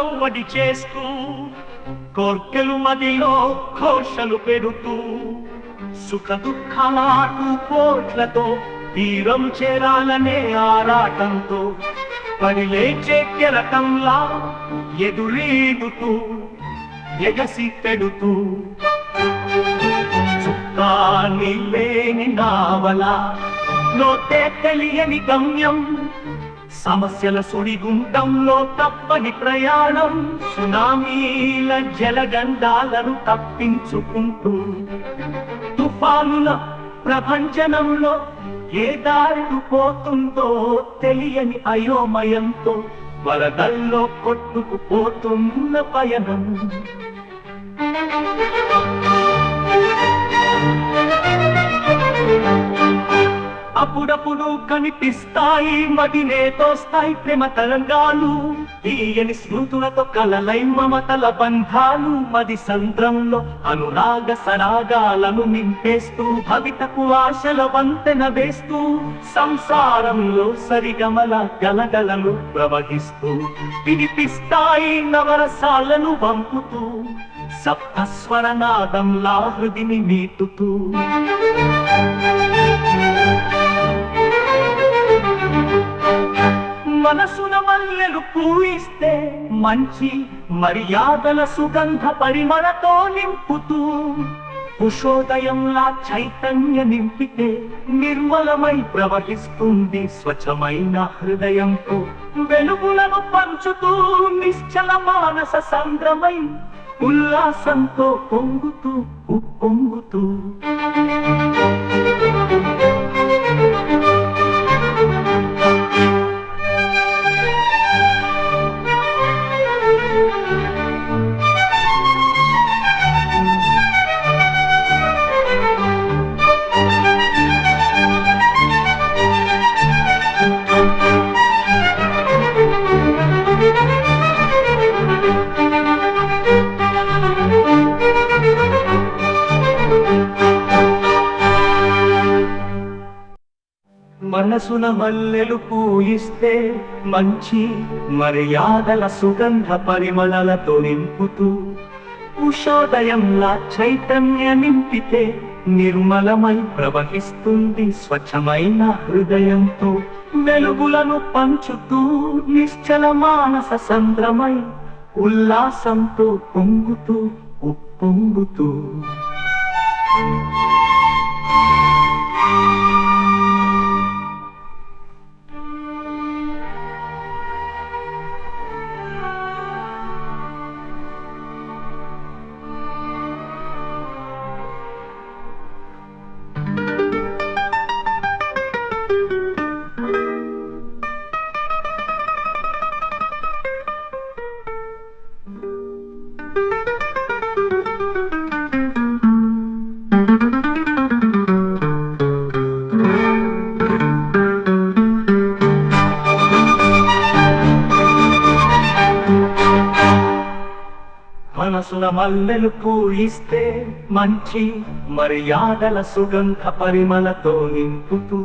సవ్వడి చేస్తూ కోర్కెలు మదిలో ఘోషలు పెడుతూ సుఖ దుఃఖాల పోట్లతో తీరం చేరాలనే ఆరాటంతో పరిలేచే కెరటంలా ఎదురీదుతూ ఎగసి పెడుతూ చుక్కాని లేని నావలా లోతే తెలియని గమ్యం సమస్యల సుడిగుండంలో తప్పని ప్రయాణం సునామీల జలగండాలను తప్పించుకుంటూ తుఫానుల ప్రభంజనంలో ఏ దారికు పోతుందో తెలియని అయోమయంతో వరదల్లో కొట్టుకుపోతున్న పయనం అప్పుడప్పుడు కనిపిస్తాయి మదినే తోస్తాయి ప్రేమ తరంగాలు తీయని స్మృతులతో కలలై మమతల బంధాలు మది సంద్రంలో అనురాగ సరాగాలను నింపేస్తూ భవితకు ఆశల వంతెన వేస్తూ సంసారంలో సరిగమల గలగలలు ప్రవహిస్తూ వినిపిస్తాయి నవరసాలను వంపుతూ సప్తస్వరనాదంలా హృదిని మీటుతూ మనసున మల్లెలు పూయిస్తే మంచి మర్యాదల సుగంధ పరిమళతో నింపుతూ ఉషోదయంలా చైతన్య నింపితే నిర్మలమై ప్రవహిస్తుంది స్వచ్ఛమైన హృదయంతో వెలుగులను పంచుతూ నిశ్చల మానస సంద్రమై ఉల్లాసంతో పొంగుతూ ఉప్పొంగుతూ మనసున మల్లెలు పూయిస్తే మంచి మర్యాదల సుగంధ పరిమళలతో నింపుతూ ఉషోదయంలా చైతన్య నింపితే నిర్మలమై ప్రవహిస్తుంది స్వచ్ఛమైన హృదయంతో వెలుగులను పంచుతూ నిశ్చల మానస సంద్రమై ఉల్లాసంతో పొంగుతూ ఉప్పొంగుతూ మనసున మల్లెలు పూయిస్తే మంచి మర్యాదల సుగంధ పరిమళతో నింపుతూ